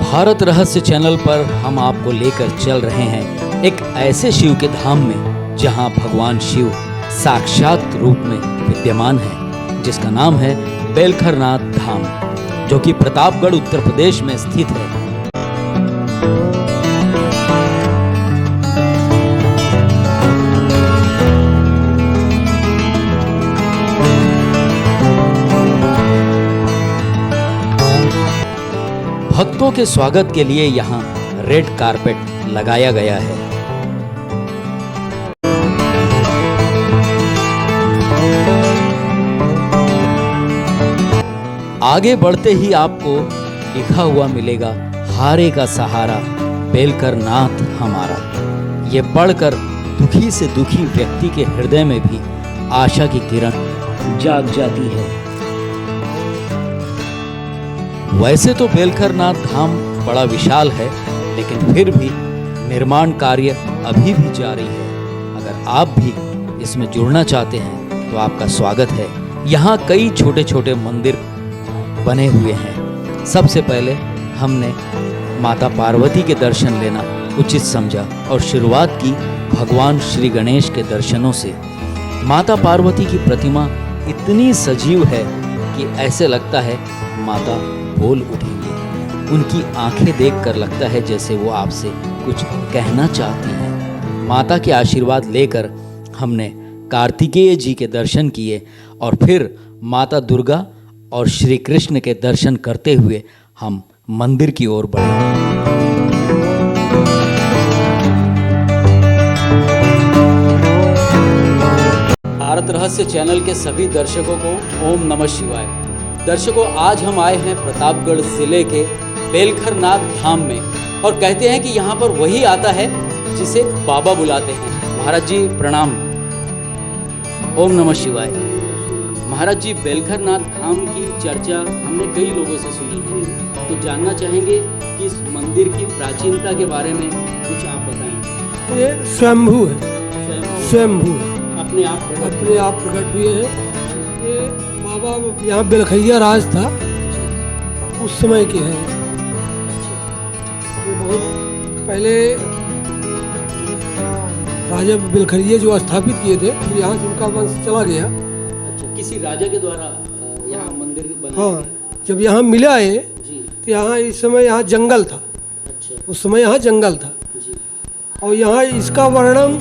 भारत रहस्य चैनल पर हम आपको लेकर चल रहे हैं एक ऐसे शिव के धाम में जहां भगवान शिव साक्षात रूप में विद्यमान है, जिसका नाम है बेलखरनाथ धाम, जो कि प्रतापगढ़ उत्तर प्रदेश में स्थित है। भक्तों के स्वागत के लिए यहाँ रेड कारपेट लगाया गया है। आगे बढ़ते ही आपको लिखा हुआ मिलेगा, हारे का सहारा बेलखरनाथ हमारा। ये पढ़कर दुखी से दुखी व्यक्ति के हृदय में भी आशा की किरण जाग जाती है। वैसे तो बेलखरनाथ धाम बड़ा विशाल है, लेकिन फिर भी निर्माण कार्य अभी भी जारी है। अगर आप भी इसमें जुड़ना चाहते हैं तो आपका स्वागत है। यहाँ कई छोटे छोटे मंदिर बने हुए हैं। सबसे पहले हमने माता पार्वती के दर्शन लेना उचित समझा और शुरुआत की भगवान श्री गणेश के दर्शनों से। माता पार्वती की प्रतिमा इतनी सजीव है कि ऐसे लगता है माता बोल उठेंगे। उनकी आंखें देखकर लगता है जैसे वो आपसे कुछ कहना चाहती हैं। माता के आशीर्वाद लेकर हमने कार्तिकेय जी के दर्शन किए और फिर माता दुर्गा और श्री कृष्ण के दर्शन करते हुए हम मंदिर की ओर बढ़े। भारत रहस्य चैनल के सभी दर्शकों को ओम नमः शिवाय। दर्शकों, आज हम आए हैं प्रतापगढ़ जिले के बेलखरनाथ धाम में और कहते हैं कि यहाँ पर वही आता है जिसे बाबा बुलाते हैं। महाराज जी प्रणाम। ओम नमः शिवाय। महाराज जी, बेलखरनाथ धाम की चर्चा हमने कई लोगों से सुनी है, तो जानना चाहेंगे कि इस मंदिर की प्राचीनता के बारे में कुछ आप बताएं। ये स्वयंभू है, स्वयंभू अपने आप प्रकट हुए हैं। ये बाबा यहाँ बेलखैया राज था, उस समय के हैं। ये बहुत पहले राजा बेलखैया जो स्थापित किए थे, फिर यहाँ से उनका वंश चला गया। अच्छा, किसी राजा के द्वारा यहाँ मंदिर बना? हाँ, जब यहाँ मिला है तो यहाँ इस समय यहाँ जंगल था। अच्छा, उस समय यहाँ जंगल था जी। और यहाँ इसका वर्णन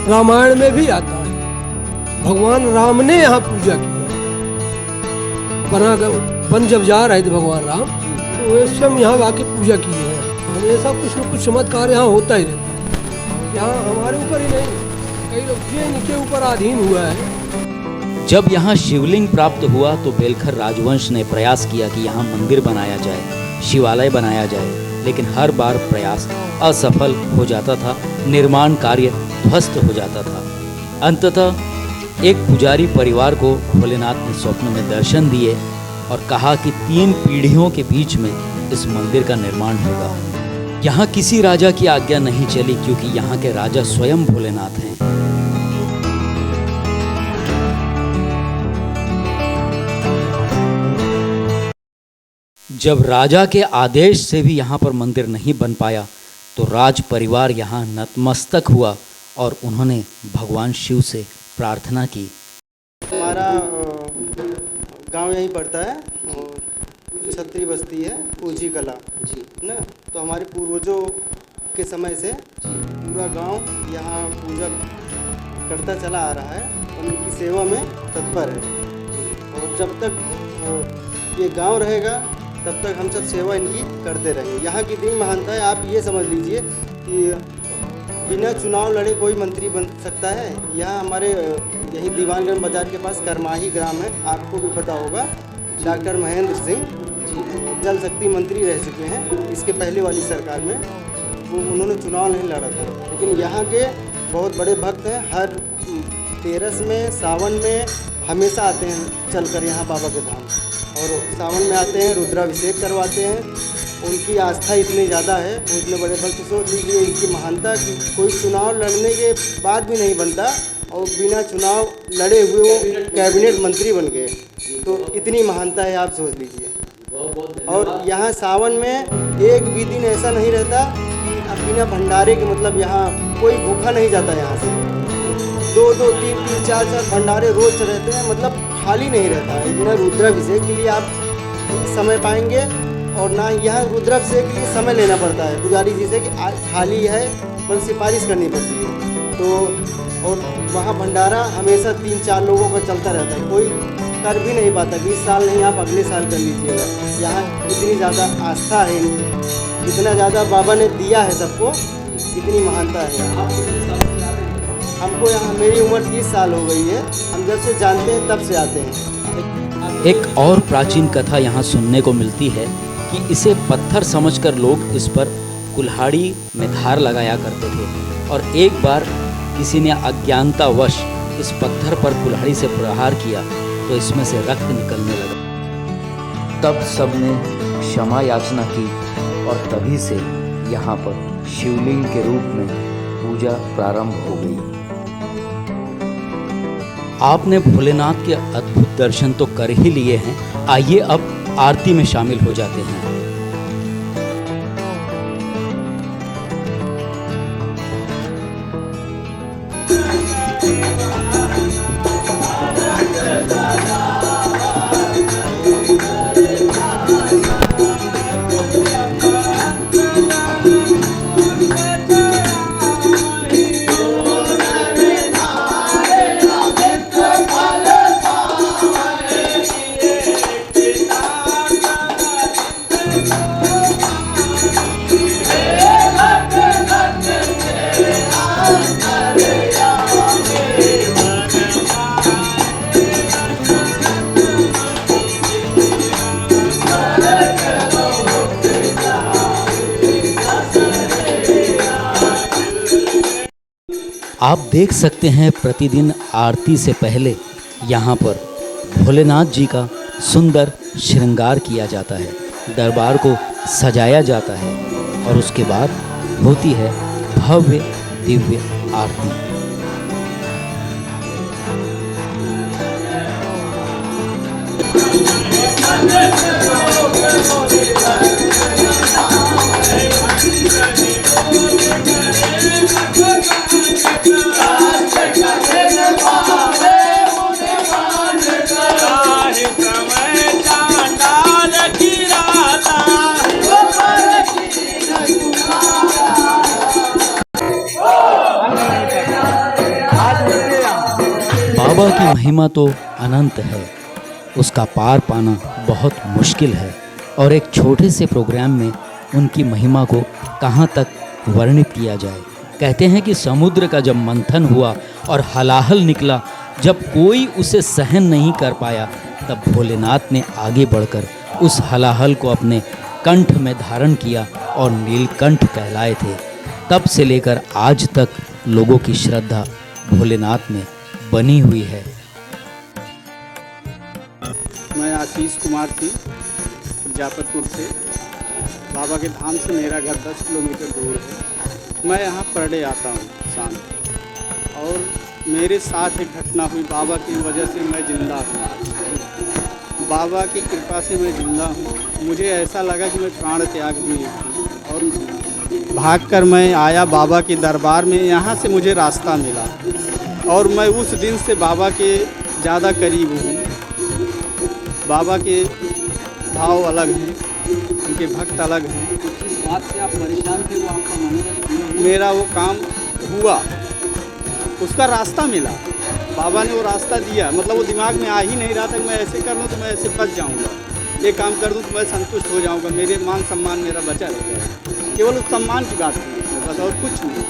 रामायण में भी आता है। भगवान राम ने यहाँ पूजा की। वन जब जा रहे थे भगवान राम, तो वे स्वयं यहाँ आके पूजा की है। हमेशा कुछ न कुछ चमत्कार यहाँ होता ही रहता है। यहाँ हमारे ऊपर ही नहीं, कई लोग इनके ऊपर अधीन हुआ है। जब यहाँ शिवलिंग प्राप्त हुआ तो बेलखर राजवंश ने प्रयास किया कि यहाँ मंदिर बनाया जाए, शिवालय बनाया जाए, लेकिन हर बार प्रयास असफल हो जाता था। निर्माण कार्य ध्वस्त हो जाता था। अंततः एक पुजारी परिवार को भोलेनाथ ने स्वप्न में दर्शन दिए और कहा कि 3 पीढ़ियों के बीच में इस मंदिर का निर्माण होगा। यहाँ किसी राजा की आज्ञा नहीं चली, क्योंकि यहाँ के राजा स्वयं भोलेनाथ हैं। जब राजा के आदेश से भी यहाँ पर मंदिर नहीं बन पाया तो राज परिवार यहाँ नतमस्तक हुआ और उन्होंने भगवान शिव से प्रार्थना की। हमारा गांव यहीं पड़ता है, छतरी बस्ती है, पूजी कला जी ना। तो हमारे पूर्वजों के समय से पूरा गांव यहाँ पूजा करता चला आ रहा है और उनकी सेवा में तत्पर है। और जब तक ये गांव रहेगा तब तक हम सब सेवा इनकी करते रहेंगे। यहाँ की इतनी महानता है, आप ये समझ लीजिए कि बिना चुनाव लड़े कोई मंत्री बन सकता है। यहाँ हमारे यही दीवानगंज बाजार के पास करमाही ग्राम है, आपको भी पता होगा। डॉक्टर महेंद्र सिंह जल शक्ति मंत्री रह चुके हैं। इसके पहले वाली सरकार में उन्होंने चुनाव नहीं लड़ा था, लेकिन यहाँ के बहुत बड़े भक्त हैं। हर तेरस में, सावन में हमेशा आते हैं चलकर यहाँ बाबा के धाम, और सावन में आते हैं, रुद्राभिषेक करवाते हैं। उनकी आस्था इतनी ज़्यादा है, वो इतने बड़े भक्त। सोच लीजिए इनकी महानता कि कोई चुनाव लड़ने के बाद भी नहीं बनता और बिना चुनाव लड़े हुए वो कैबिनेट मंत्री बन गए। तो इतनी महानता है, आप सोच लीजिए। और यहाँ सावन में एक भी दिन ऐसा नहीं रहता कि अब बिना भंडारे के, मतलब यहाँ कोई भूखा नहीं जाता यहाँ से। 2-2, 3-3, 4-4 भंडारे रोज रहते हैं, मतलब खाली नहीं रहता है। बिना रुद्राभिषेक के लिए आप समय पाएंगे, और ना यहाँ रुद्राभिषेक के लिए समय लेना पड़ता है पुजारी जी से कि खाली है, मतलब सिफारिश करनी पड़ती है। तो और वहाँ भंडारा हमेशा 3-4 लोगों का चलता रहता है, कोई कर भी नहीं पाता। 20 साल नहीं, आप अगले साल कर लीजिएगा। यहाँ इतनी ज़्यादा आस्था है, इतना ज़्यादा बाबा ने दिया है सबको, इतनी महानता है यहाँ। हमको यहाँ, मेरी उम्र 30 साल हो गई है, हम जब से जानते हैं तब से आते हैं। एक और प्राचीन कथा यहाँ सुनने को मिलती है कि इसे पत्थर समझकर लोग इस पर कुल्हाड़ी में धार लगाया करते थे, और एक बार किसी ने अज्ञानतावश इस पत्थर पर कुल्हाड़ी से प्रहार किया तो इसमें से रक्त निकलने लगा। तब सबने क्षमा याचना की और तभी से यहाँ पर शिवलिंग के रूप में पूजा प्रारंभ हो गई। आपने भोलेनाथ के अद्भुत दर्शन तो कर ही लिए हैं, आइए अब आरती में शामिल हो जाते हैं। आप देख सकते हैं प्रतिदिन आरती से पहले यहाँ पर भोलेनाथ जी का सुंदर श्रृंगार किया जाता है, दरबार को सजाया जाता है और उसके बाद होती है भव्य दिव्य आरती। बाबा की महिमा तो अनंत है, उसका पार पाना बहुत मुश्किल है, और एक छोटे से प्रोग्राम में उनकी महिमा को कहाँ तक वर्णित किया जाए। कहते हैं कि समुद्र का जब मंथन हुआ और हलाहल निकला, जब कोई उसे सहन नहीं कर पाया, तब भोलेनाथ ने आगे बढ़कर उस हलाहल को अपने कंठ में धारण किया और नीलकंठ कहलाए थे। तब से लेकर आज तक लोगों की श्रद्धा भोलेनाथ में बनी हुई है। मैं आशीष कुमार सिंह जापतपुर से, बाबा के धाम से मेरा घर 10 किलोमीटर दूर है। मैं यहाँ पर डे आता हूँ शाम, और मेरे साथ एक घटना हुई, बाबा की वजह से मैं जिंदा हूँ। बाबा की कृपा से मैं जिंदा हूँ। मुझे ऐसा लगा कि मैं प्राण त्याग भी और भागकर मैं आया बाबा के दरबार में। यहाँ से मुझे रास्ता मिला और मैं उस दिन से बाबा के ज़्यादा करीब हूँ। बाबा के भाव अलग हैं, उनके भक्त अलग हैं। जिस बात से आप परेशान थे वो आपका मनोरथ मेरा वो काम हुआ, उसका रास्ता मिला, बाबा ने वो रास्ता दिया। मतलब वो दिमाग में आ ही नहीं रहा था कि मैं ऐसे कर लूँ तो मैं ऐसे बच जाऊँगा, ये काम कर दूँ तो मैं संतुष्ट हो जाऊँगा, मेरे मान सम्मान मेरा बचा रहेगा। केवल उस सम्मान की बात थी बस, और कुछ नहीं।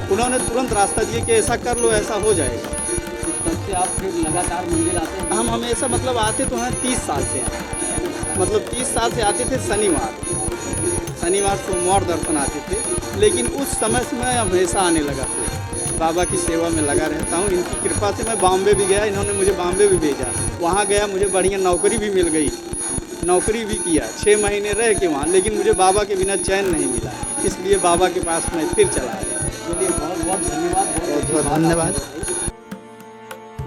उन्होंने तुरंत रास्ता दिया कि ऐसा कर लो, ऐसा हो जाएगा। तब से आप फिर लगातार मंदिर आते हैं? हम हमेशा मतलब आते तो हैं 30 साल से, मतलब 30 साल से आते थे। शनिवार सोमवार दर्शन आते थे, लेकिन उस समय से मैं हमेशा आने लगा था। बाबा की सेवा में लगा रहता हूँ। इनकी कृपा से मैं बॉम्बे भी गया, इन्होंने मुझे बॉम्बे भी भेजा। वहाँ गया, मुझे बढ़िया नौकरी भी मिल गई, नौकरी भी किया 6 महीने रह के वहाँ, लेकिन मुझे बाबा के बिना चैन नहीं मिला। इसलिए बाबा के पास मैं फिर चला आया। चलिए, बहुत बहुत धन्यवाद। बहुत बहुत धन्यवाद।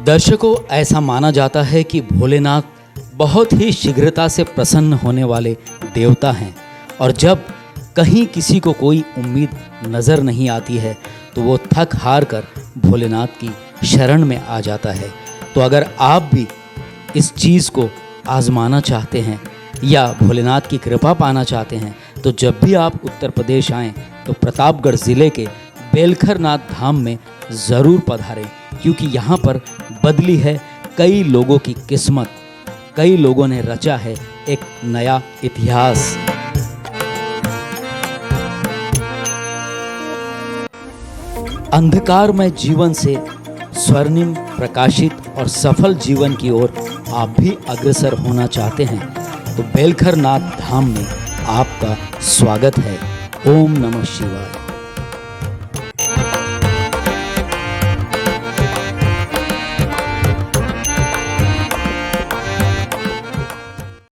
दर्शकों, ऐसा माना जाता है कि भोलेनाथ बहुत ही शीघ्रता से प्रसन्न होने वाले देवता हैं और जब कहीं किसी को कोई उम्मीद नज़र नहीं आती है तो वो थक हार कर भोलेनाथ की शरण में आ जाता है। तो अगर आप भी इस चीज़ को आजमाना चाहते हैं या भोलेनाथ की कृपा पाना चाहते हैं तो जब भी आप उत्तर प्रदेश आएँ तो प्रतापगढ़ ज़िले के बेलखर नाथ धाम में ज़रूर पधारें, क्योंकि यहाँ पर बदली है कई लोगों की किस्मत, कई लोगों ने रचा है एक नया इतिहास। अंधकारमय जीवन से स्वर्णिम प्रकाशित और सफल जीवन की ओर आप भी अग्रसर होना चाहते हैं तो बेलखर नाथ धाम में आपका स्वागत है। ओम नमः शिवाय।